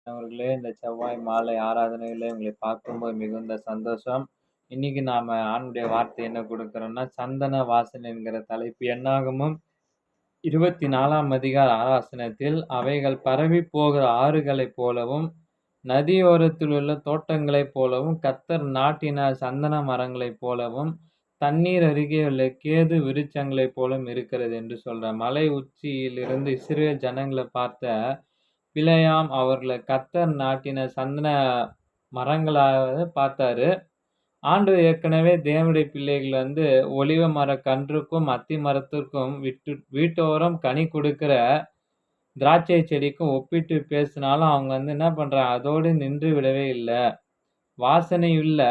அவர்களே, இந்த செவ்வாய் மாலை ஆராதனையில உங்களை பார்க்கும்போது மிகுந்த சந்தோஷம். இன்னைக்கு நாம ஆண்டுடைய வார்த்தை என்ன கொடுக்கிறோம்னா, சந்தன வாசனை என்கிற தலைப்பு. என்னாகமம் 24ஆம் அதிகார 6 வசனத்தில், அவைகள் பரவிப் போகிற ஆறுகளைப் போலவும், நதியோரத்திலுள்ள தோட்டங்களைப் போலவும், கர்த்தர் நாட்டின சந்தன மரங்களைப் போலவும், தண்ணீர் அருகேயுள்ள கேது விருட்சங்களைப் போலவும் இருக்கிறது என்று சொல்றார். மலை உச்சியிலிருந்து இஸ்ரவேல் ஜனங்களை பார்த்த பிலேயாம் அவர்களை கர்த்தர் நாட்டின சந்தன மரங்களாக பார்த்தாரு. ஆண்டவர் ஏற்கனவே தேவனுடைய பிள்ளைகள் ஒலிவ மர கன்றுக்கும் அத்தி மரத்திற்கும் வீட்டோரம் கனி கொடுக்கிற திராட்சை செடிக்கும் ஒப்பிட்டு பேசினாலும் அவங்க என்ன பண்றாங்க, அதோடு நின்று விடவே இல்லை. வாசனையுள்ள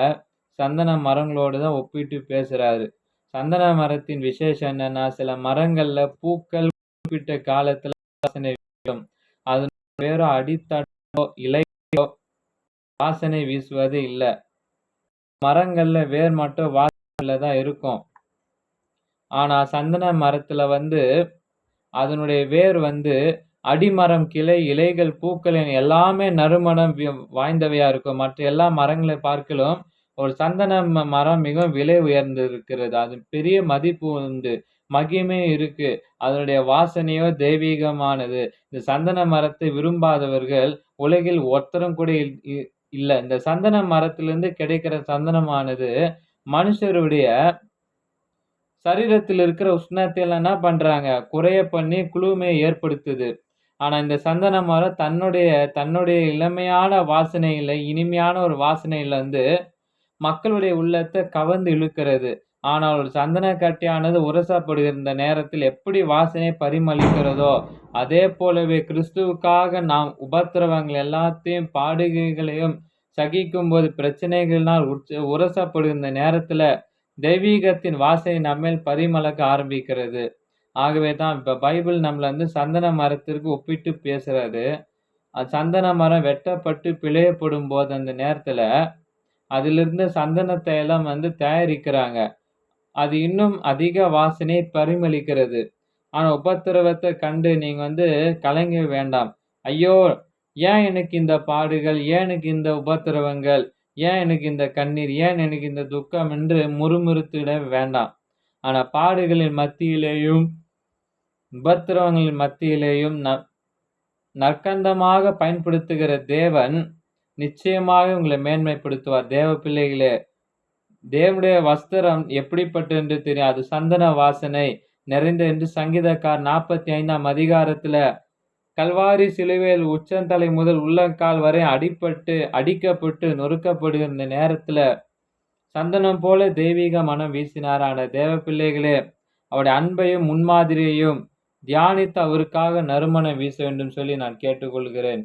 சந்தன மரங்களோடு தான் ஒப்பிட்டு பேசுறாரு. சந்தன மரத்தின் விசேஷம் என்னன்னா, சில மரங்கள்ல பூக்கள் குறிப்பிட்ட காலத்துல வாசனை வீசும். அது வேற அடித்தட்டோ இலையோ வாசனை வீசுவது இல்லை. மரங்கள்ல வேர் மட்டும் வாசனைல தான் இருக்கும். ஆனா சந்தன மரத்துல அதனுடைய வேர் அடிமரம், கிளை, இலைகள், பூக்கள் எல்லாமே நறுமணம் வாய்ந்தவையா இருக்கும். மற்ற எல்லா மரங்களை பார்க்கலும் ஒரு சந்தன மரம் மிகவும் விலை உயர்ந்து இருக்கிறது. அது பெரிய மதிப்பு உண்டு, மகிமை இருக்கு. அதனுடைய வாசனையோ தெய்வீகமானது. இந்த சந்தன மரத்தை விரும்பாதவர்கள் உலகில் ஒருத்தரும் கூட இல்ல. இந்த சந்தன மரத்திலிருந்து கிடைக்கிற சந்தனமானது மனுஷருடைய சரீரத்தில் இருக்கிற உஷ்ணத்தை எல்லாம் என்ன பண்றாங்க, குறைய பண்ணி குளுமையை ஏற்படுத்துது. ஆனா இந்த சந்தன மரம் தன்னுடைய இளமையான வாசனையில, இனிமையான ஒரு வாசனையில மக்களுடைய உள்ளத்தை கவர்ந்து இழுக்கிறது. ஆனால் ஒரு சந்தன கட்டியானது உரசப்படுகிற நேரத்தில் எப்படி வாசனை பரிமளிக்கிறதோ, அதே போலவே கிறிஸ்துவுக்காக நாம் உபத்திரவங்கள் எல்லாத்தையும், பாடுகைகளையும் சகிக்கும் போது, பிரச்சனைகளினால் உரசப்படுகிற நேரத்துல தெய்வீகத்தின் வாசனை நம்மேல் பரிமளக்க ஆரம்பிக்கிறது. ஆகவே தான் இப்ப பைபிள் நம்மள சந்தன மரத்திற்கு ஒப்பிட்டு பேசுறாரு. சந்தன மரம் வெட்டப்பட்டு பிழையப்படும் போது அந்த நேரத்துல அதிலிருந்து சந்தனத்தை எல்லாம் தயாரிக்கிறாங்க. அது இன்னும் அதிக வாசனை பரிமளிக்கிறது. ஆனா உபத்திரவத்தை கண்டு நீங்க கலங்க வேண்டாம். ஐயோ, ஏன் எனக்கு இந்த பாடுகள், ஏன் எனக்கு இந்த உபத்திரவங்கள், ஏன் எனக்கு இந்த கண்ணீர், ஏன் எனக்கு இந்த துக்கம் என்று முறுமுறுத்திட வேண்டாம். ஆனா பாடுகளின் மத்தியிலேயும் உபத்திரவங்களின் மத்தியிலேயும் நற்கந்தமாக பயன்படுத்துகிற தேவன் நிச்சயமாக உங்களை மேன்மைப்படுத்துவார். தேவ பிள்ளைகளே, தேவனுடைய வஸ்திரம் எப்படிப்பட்டது என்று தெரியும். அது சந்தன வாசனை நிறைந்த என்று சங்கீதக்கார் 45ஆம் அதிகாரத்துல, கல்வாரி சிலுவையில் உச்சந்தலை முதல் உள்ளங்கால் வரை அடிக்கப்பட்டு நொறுக்கப்படுகிற நேரத்துல சந்தனம் போல தெய்வீக மனம் வீசினாரான தேவ பிள்ளைகளே, அவருடைய அன்பையும் முன்மாதிரியையும் தியானித்து அவருக்காக நறுமணம் வீச வேண்டும் சொல்லி நான் கேட்டுக்கொள்கிறேன்.